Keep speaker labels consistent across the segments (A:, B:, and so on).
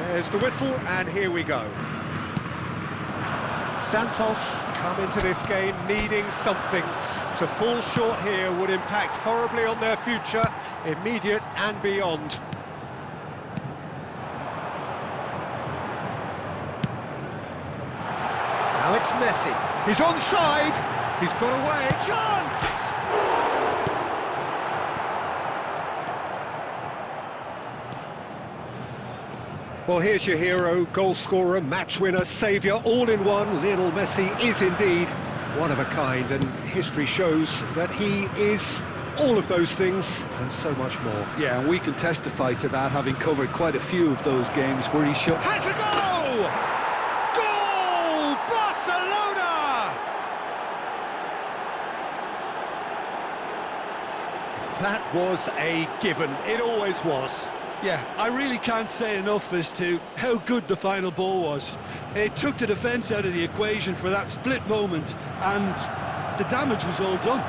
A: There's the whistle, and here we go. Santos come into this game needing something. To fall short here would impact horribly on their future, immediate and beyond. Now it's Messi. He's onside. He's got away. Chance! Well, here's your hero, goal scorer, match winner, saviour, all in one. Lionel Messi is indeed one of a kind, and history shows that he is all of those things and so much more.
B: Yeah, and we can testify to that, having covered quite a few of those games where he showed...
A: Has a goal! Goal! Barcelona! That was a given. It always was.
B: Yeah, I really can't say enough as to how good the final ball was. It took the defence out of the equation for that split moment, and the damage was all done.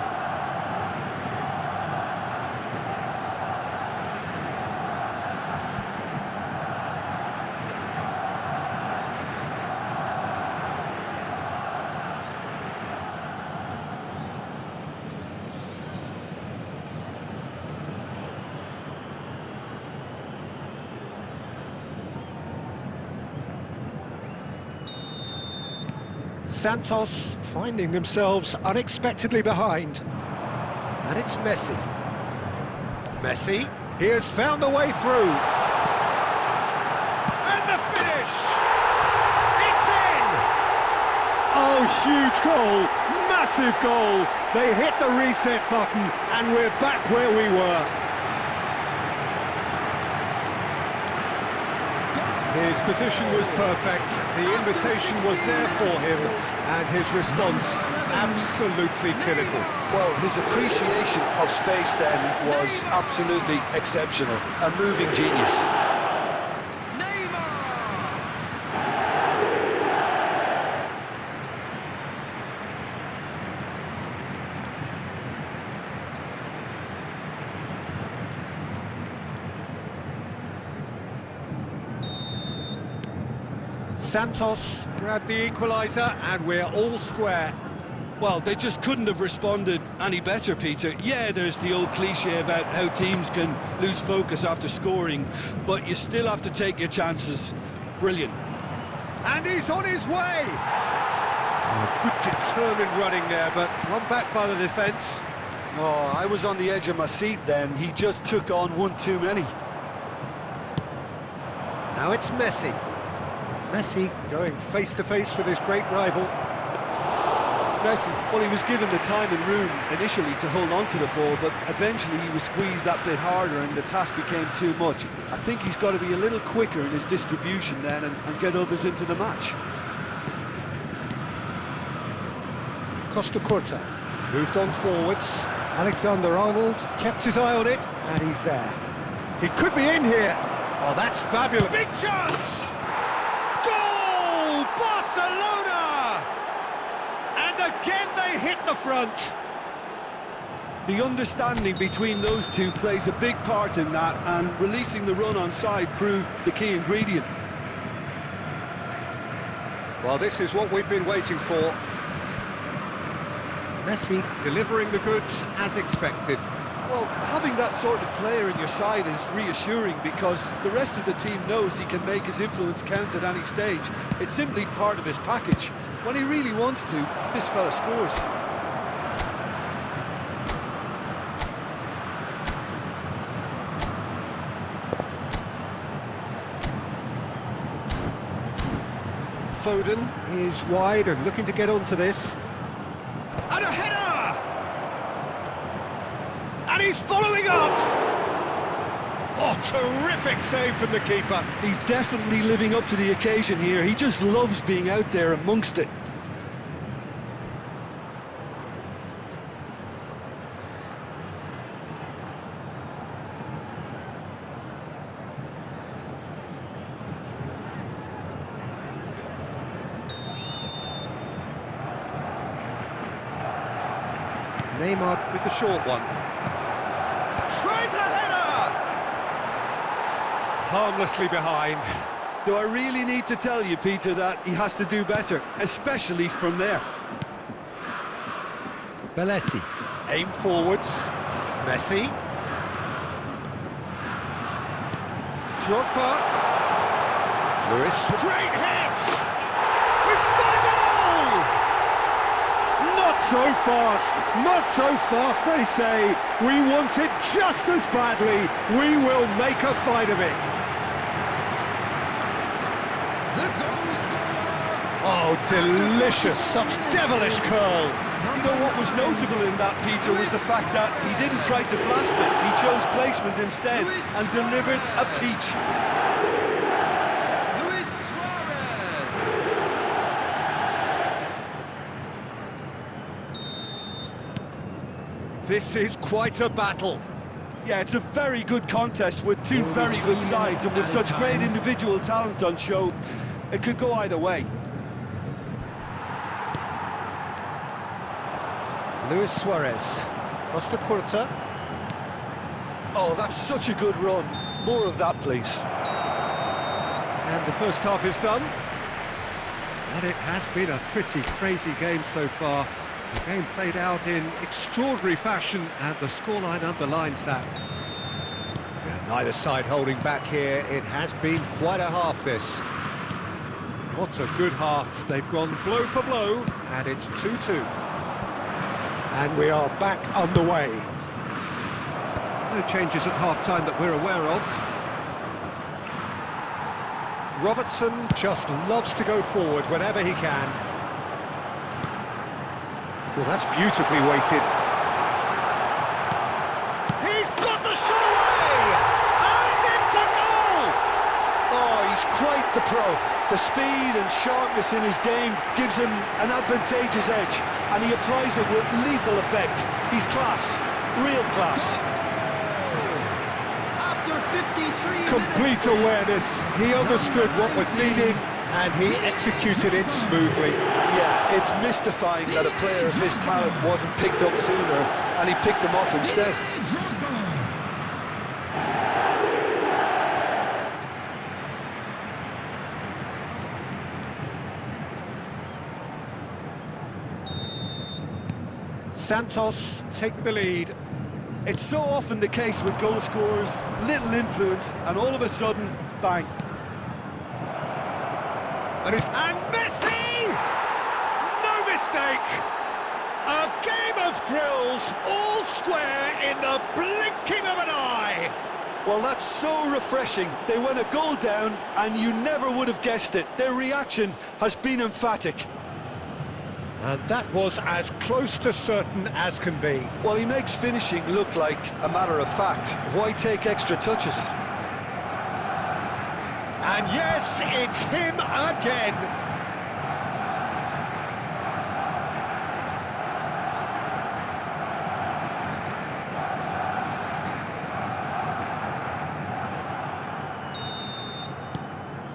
A: Santos finding themselves unexpectedly behind. And it's Messi. Messi, he has found the way through. And the finish! It's in! Oh, huge goal! Massive goal! They hit the reset button and we're back where we were. His position was perfect, the invitation was there for him, and his response absolutely clinical.
B: Well, his appreciation of space then was absolutely exceptional, a moving genius.
A: Santos grabbed the equaliser and we're all square.
B: Well, they just couldn't have responded any better, Peter. Yeah, there's the old cliche about how teams can lose focus after scoring, but you still have to take your chances. Brilliant.
A: And he's on his way! Oh, good determined running there, but one back by the defence.
B: Oh, I was on the edge of my seat then. He just took on one too many.
A: Now it's Messi. Messi going face-to-face with his great rival.
B: Messi, well, he was given the time and room initially to hold on to the ball, but eventually he was squeezed that bit harder and the task became too much. I think he's got to be a little quicker in his distribution then and get others into the match.
A: Costa Curta moved on forwards. Alexander-Arnold kept his eye on it, and he's there. He could be in here. Oh, that's fabulous. Big chance! Goal! Barcelona! And again they hit the front.
B: The understanding between those two plays a big part in that, and releasing the run on side proved the key ingredient.
A: Well, this is what we've been waiting for. Messi delivering the goods as expected.
B: Well, having that sort of player in your side is reassuring because the rest of the team knows he can make his influence count at any stage. It's simply part of his package. When he really wants to, this fella scores.
A: Foden is wide and looking to get onto this. And a header! And he's following up! Oh, terrific save from the keeper.
B: He's definitely living up to the occasion here. He just loves being out there amongst it.
A: Neymar with the short one. Tries a header! Harmlessly behind.
B: Do I really need to tell you, Peter, that he has to do better, especially from there?
A: Belletti. Aim forwards. Messi. Drogba. Lewis. Great hit! We've got a goal! Not so fast, not so fast, they say. We want it just as badly. We will make a fight of it. Oh, delicious, such devilish curl.
B: You know what was notable in that, Peter, was the fact that he didn't try to blast it. He chose placement instead and delivered a peach.
A: This is quite a battle.
B: Yeah, it's a very good contest with two very good sides, and with such great individual talent on show, it could go either way.
A: Luis Suarez. Costa Curta.
B: Oh, that's such a good run. More of that, please.
A: And the first half is done. And it has been a pretty crazy game so far. The game played out in extraordinary fashion, and the scoreline underlines that. Yeah, neither side holding back here. It has been quite a half, this. What a good half. They've gone blow for blow, and it's 2-2. And we are back underway. No changes at half-time that we're aware of. Robertson just loves to go forward whenever he can. Well, that's beautifully weighted. He's got the shot away! And it's a goal!
B: Oh, he's quite the pro. The speed and sharpness in his game gives him an advantageous edge, and he applies it with lethal effect. He's class, real class.
C: After 53
A: Complete awareness. He understood what was needed, and he executed it smoothly.
B: Yeah, it's mystifying that a player of his talent wasn't picked up sooner, and he picked them off instead.
A: Santos take the lead.
B: It's so often the case with goal scorers, little influence, and all of a sudden, bang.
A: And Messi! No mistake! A game of thrills, all square in the blinking of an eye!
B: Well, that's so refreshing. They went a goal down, and you never would have guessed it. Their reaction has been emphatic.
A: And that was as close to certain as can be.
B: Well, he makes finishing look like a matter of fact. Why take extra touches?
A: And yes, it's him again.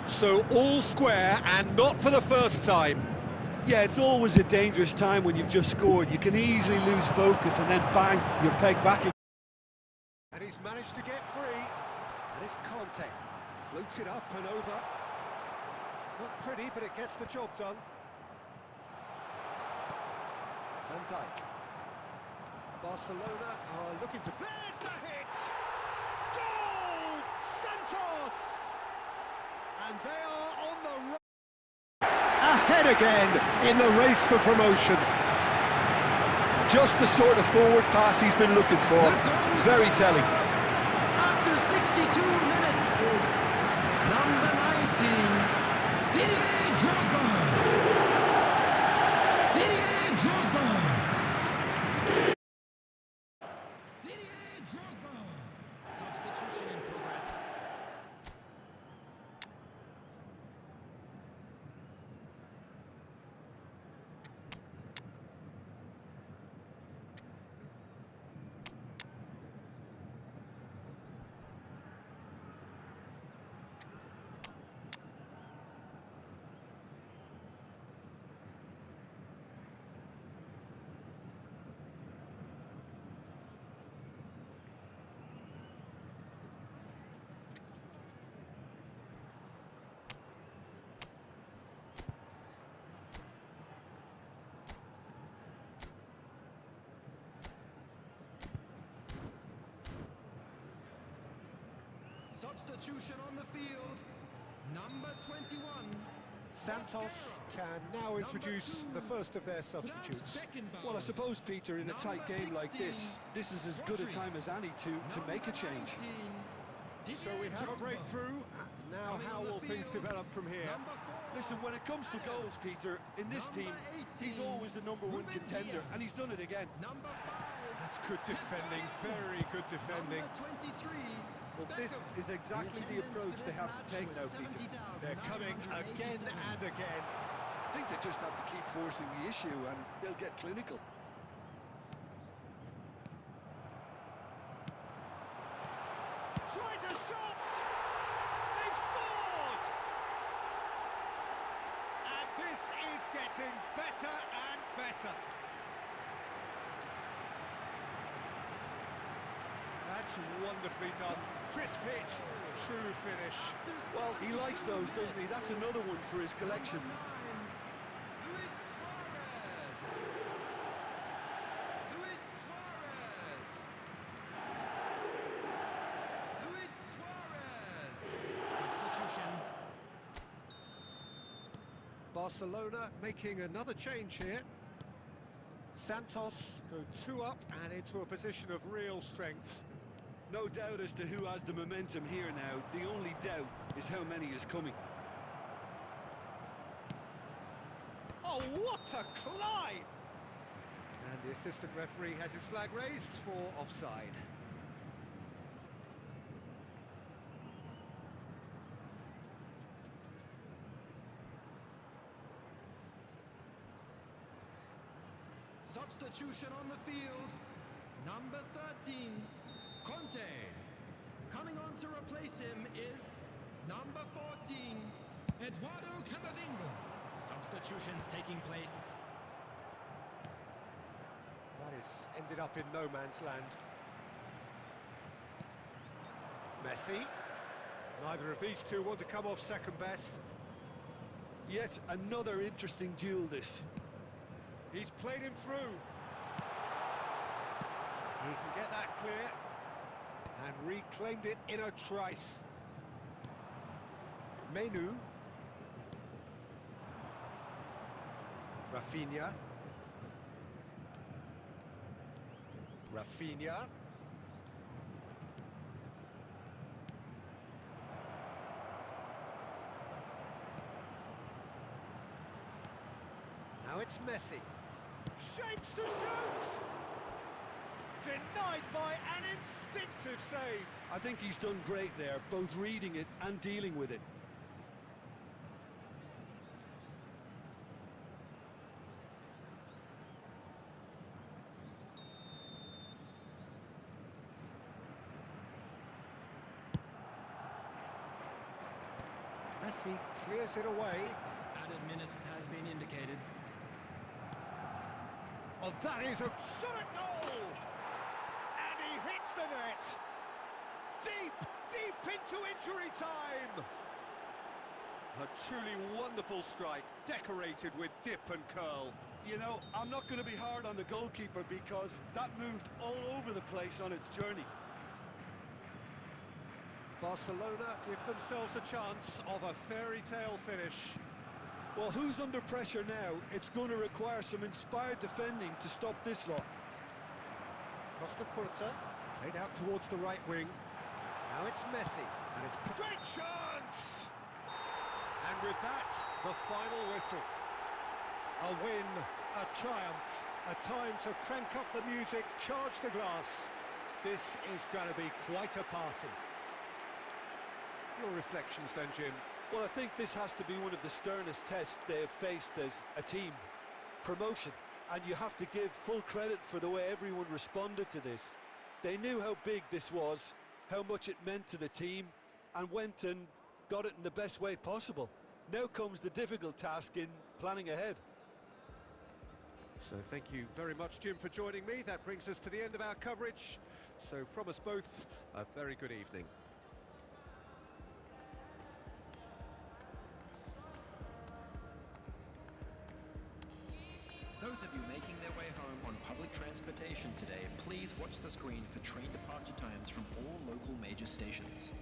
A: So all square, and not for the first time.
B: Yeah, it's always a dangerous time when you've just scored. You can easily lose focus and then bang, you're pegged back.
A: And he's managed to get free. And it's Conte. Floated up and over. Not pretty, but it gets the job done. Van Dijk. Barcelona are looking for... There's the hit! Goal! Santos! And they are on the run. Ahead again in the race for promotion.
B: Just the sort of forward pass he's been looking for. Very telling.
C: After 62 minutes is number 19, Didier Drogba. Didier Drogba. Didier Drogba. Substitution in progress. Substitution on the field. Number 21.
A: Santos can now introduce the first of their substitutes.
B: Well, I suppose, Peter, in a tight game like this is as good a time as any to make a change.
A: So we have a breakthrough. Now how will things develop from here?
B: Listen, when it comes to goals, Peter, in this team, he's always the #1 contender, and he's done it again.
C: Number 5.
A: That's good defending, very good defending.
C: Number 23.
B: Well, this is exactly the approach they have to take now, Peter.
A: They're coming again and again.
B: I think they just have to keep forcing the issue, and they'll get clinical.
A: Tries a shot! They've scored! And this is getting better and better. That's wonderfully done. Crisp hit, true finish.
B: Well, he likes those, doesn't he? That's another one for his collection.
C: Number 9. Luis Suarez. Luis Suarez. Luis Suarez. Substitution.
A: Barcelona making another change here. Santos go 2 up and into a position of real strength.
B: No doubt as to who has the momentum here now. The only doubt is how many is coming.
A: Oh, what a climb! And the assistant referee has his flag raised for offside.
C: Substitution on the field. Number 13, Conte. Coming on to replace him is number 14, Eduardo Camavinga. Substitutions taking place.
A: That is ended up in no man's land. Messi. Neither of these two want to come off second best.
B: Yet another interesting duel, this.
A: He's played him through. He can get that clear and reclaimed it in a trice. Menu. Rafinha. Rafinha. Now it's Messi. Shapes to shoot! Denied by an instinctive save.
B: I think he's done great there, both reading it and dealing with it.
A: Messi clears it away.
C: 6 added minutes has been indicated.
A: Oh, that is a shot at goal! And he hits the net! Deep into injury time! A truly wonderful strike, decorated with dip and curl.
B: You know, I'm not going to be hard on the goalkeeper because that moved all over the place on its journey.
A: Barcelona give themselves a chance of a fairy tale finish.
B: Well, who's under pressure now? It's going to require some inspired defending to stop this lot.
A: Costa Curta, played out towards the right wing. Now it's Messi, and it's great chance! And with that, the final whistle. A win, a triumph, a time to crank up the music, charge the glass. This is going to be quite a party. Your reflections then, Jim?
B: Well, I think this has to be one of the sternest tests they have faced as a team. Promotion. And you have to give full credit for the way everyone responded to this. They knew how big this was, how much it meant to the team, and went and got it in the best way possible. Now comes the difficult task in planning ahead.
A: So thank you very much, Jim, for joining me. That brings us to the end of our coverage. So from us both, a very good evening.
C: Those of you making their way home on public transportation today, please watch the screen for train departure times from all local major stations.